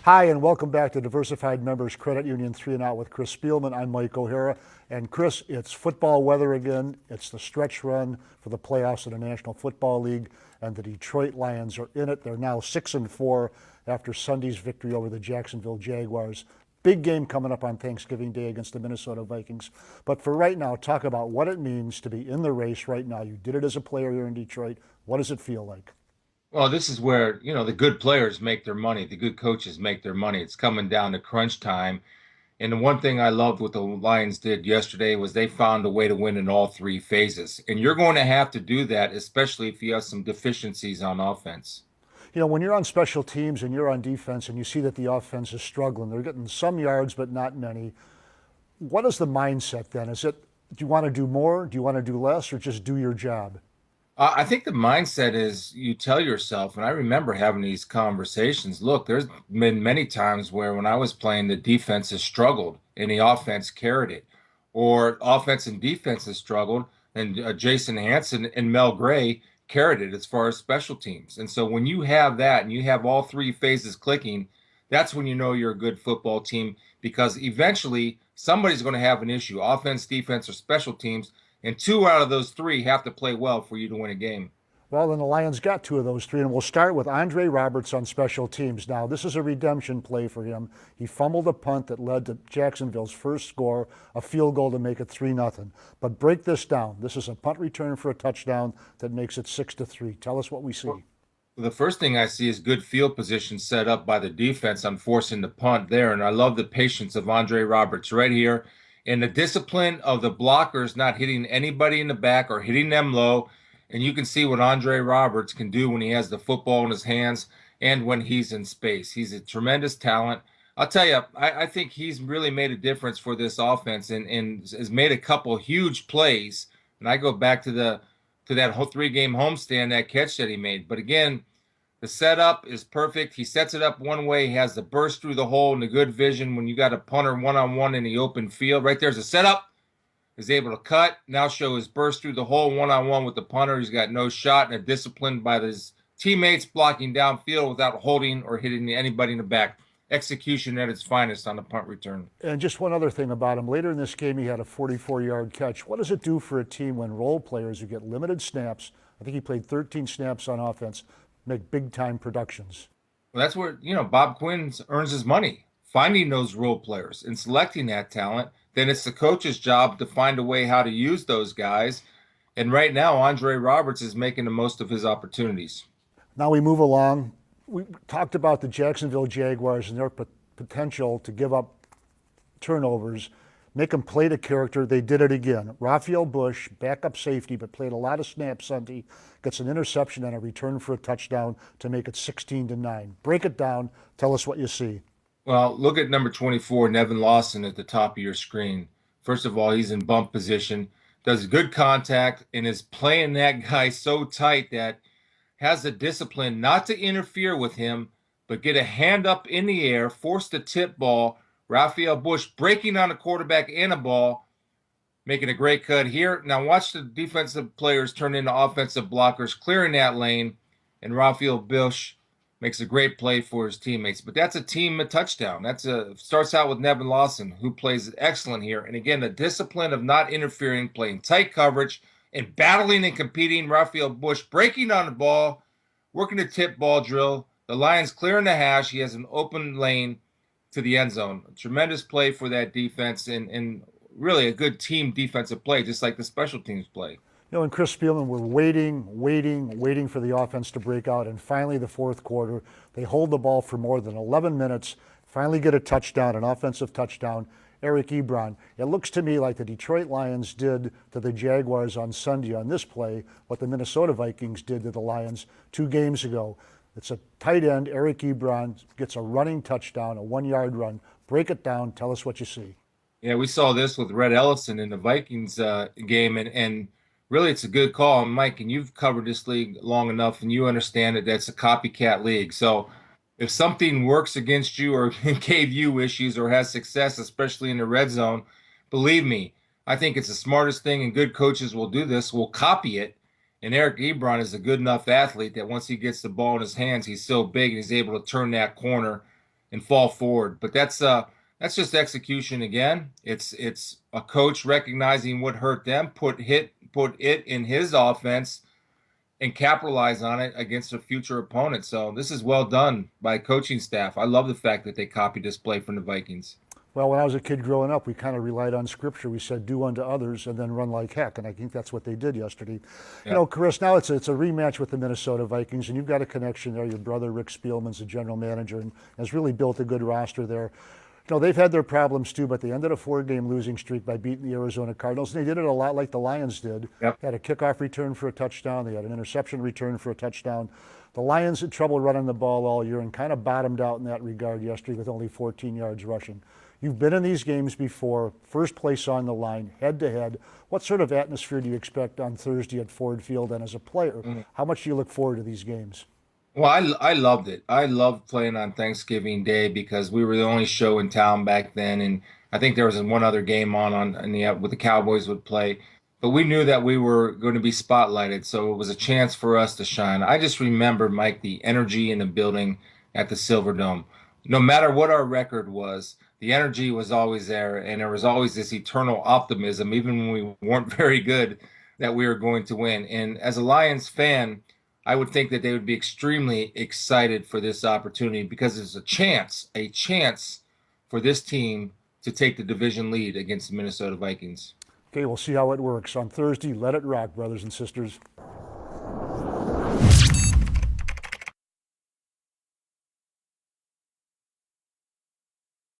Hi, and welcome back to Diversified Members Credit Union 3 and Out with Chris Spielman. I'm Mike O'Hara. And Chris, it's football weather again. It's the stretch run for the playoffs in the National Football League, and the Detroit Lions are in it. They're now 6-4 after Sunday's victory over the Jacksonville Jaguars. Big game coming up on Thanksgiving Day against the Minnesota Vikings. But for right now, talk about what it means to be in the race right now. You did it as a player here in Detroit. What does it feel like? Well, this is where, the good players make their money. The good coaches make their money. It's coming down to crunch time. And the one thing I loved what the Lions did yesterday was they found a way to win in all three phases. And you're going to have to do that, especially if you have some deficiencies on offense. When you're on special teams and you're on defense and you see that the offense is struggling, they're getting some yards, but not many. What is the mindset then? Do you want to do more? Do you want to do less, or just do your job? I think the mindset is you tell yourself, and I remember having these conversations. Look, there's been many times where when I was playing, the defense has struggled and the offense carried it, or offense and defense has struggled, and Jason Hanson and Mel Gray carried it as far as special teams. And so when you have that and you have all three phases clicking, that's when you know you're a good football team because eventually somebody's going to have an issue, offense, defense, or special teams. And two out of those three have to play well for you to win a game. Well, then the Lions got two of those three, and we'll start with Andre Roberts on special teams. Now, this is a redemption play for him. He fumbled a punt that led to Jacksonville's first score, a field goal to make it 3-0. But break this down. This is a punt return for a touchdown that makes it 6-3. Tell us what we see. Well, the first thing I see is good field position set up by the defense on forcing the punt there. And I love the patience of Andre Roberts right here and the discipline of the blockers not hitting anybody in the back or hitting them low. And you can see what Andre Roberts can do when he has the football in his hands and when he's in space. He's a tremendous talent. I'll tell you, I think he's really made a difference for this offense and has made a couple huge plays. And I go back to that whole three-game homestand, that catch that he made. But again, the setup is perfect. He sets it up one way. He has the burst through the hole and the good vision when you got a punter one-on-one in the open field. Right there's a setup. He's able to cut, now show his burst through the hole one-on-one with the punter. He's got no shot and a discipline by his teammates blocking downfield without holding or hitting anybody in the back. Execution at its finest on the punt return. And just one other thing about him. Later in this game, he had a 44-yard catch. What does it do for a team when role players who get limited snaps, I think he played 13 snaps on offense, make big-time productions? Well, that's where, Bob Quinn earns his money, finding those role players and selecting that talent. Then it's the coach's job to find a way how to use those guys. And right now, Andre Roberts is making the most of his opportunities. Now we move along. We talked about the Jacksonville Jaguars and their potential to give up turnovers, make them play the character. They did it again. Raphael Bush, backup safety, but played a lot of snaps Sunday, gets an interception and a return for a touchdown to make it 16-9. Break it down. Tell us what you see. Well, look at number 24, Nevin Lawson, at the top of your screen. First of all, he's in bump position, does good contact, and is playing that guy so tight that has the discipline not to interfere with him, but get a hand up in the air, force the tip ball. Raphael Bush breaking on a quarterback and a ball, making a great cut here. Now watch the defensive players turn into offensive blockers, clearing that lane, and Raphael Bush makes a great play for his teammates. But that's a team touchdown. Starts out with Nevin Lawson, who plays excellent here. And again, the discipline of not interfering, playing tight coverage, and battling and competing. Raphael Bush breaking on the ball, working the tip ball drill. The Lions clearing the hash. He has an open lane to the end zone. A tremendous play for that defense and really a good team defensive play, just like the special teams play. And Chris Spielman, we're waiting for the offense to break out. And finally, the fourth quarter, they hold the ball for more than 11 minutes, finally get a touchdown, an offensive touchdown. Eric Ebron. It looks to me like the Detroit Lions did to the Jaguars on Sunday on this play, what the Minnesota Vikings did to the Lions 2 games ago. It's a tight end. Eric Ebron gets a running touchdown, a 1-yard run. Break it down. Tell us what you see. Yeah, we saw this with Red Ellison in the Vikings game, and really it's a good call. And Mike, and you've covered this league long enough, and you understand that that's a copycat league. So if something works against you or gave you issues or has success, especially in the red zone, believe me, I think it's the smartest thing, and good coaches will do this, will copy it. And Eric Ebron is a good enough athlete that once he gets the ball in his hands, he's so big and he's able to turn that corner and fall forward. But that's just execution again. It's a coach recognizing what hurt them, put it in his offense, and capitalize on it against a future opponent. So this is well done by coaching staff. I love the fact that they copied this play from the Vikings. Well, when I was a kid growing up, we kind of relied on scripture. We said, do unto others and then run like heck. And I think that's what they did yesterday. Yeah. You know, Chris, now it's a rematch with the Minnesota Vikings, and you've got a connection there. Your brother, Rick Spielman's the general manager and has really built a good roster there. You know, they've had their problems too, but they ended a 4-game losing streak by beating the Arizona Cardinals. And they did it a lot like the Lions did. Yep. They had a kickoff return for a touchdown. They had an interception return for a touchdown. The Lions had trouble running the ball all year and kind of bottomed out in that regard yesterday with only 14 yards rushing. You've been in these games before, first place on the line, head-to-head. What sort of atmosphere do you expect on Thursday at Ford Field? And as a player, how much do you look forward to these games? Well, I loved it. I loved playing on Thanksgiving Day because we were the only show in town back then, and I think there was one other game with the Cowboys would play. But we knew that we were going to be spotlighted, so it was a chance for us to shine. I just remember, Mike, the energy in the building at the Silverdome. No matter what our record was, the energy was always there, and there was always this eternal optimism, even when we weren't very good, that we were going to win. And as a Lions fan, I would think that they would be extremely excited for this opportunity because it's a chance for this team to take the division lead against the Minnesota Vikings. Okay, we'll see how it works. On Thursday, let it rock, brothers and sisters.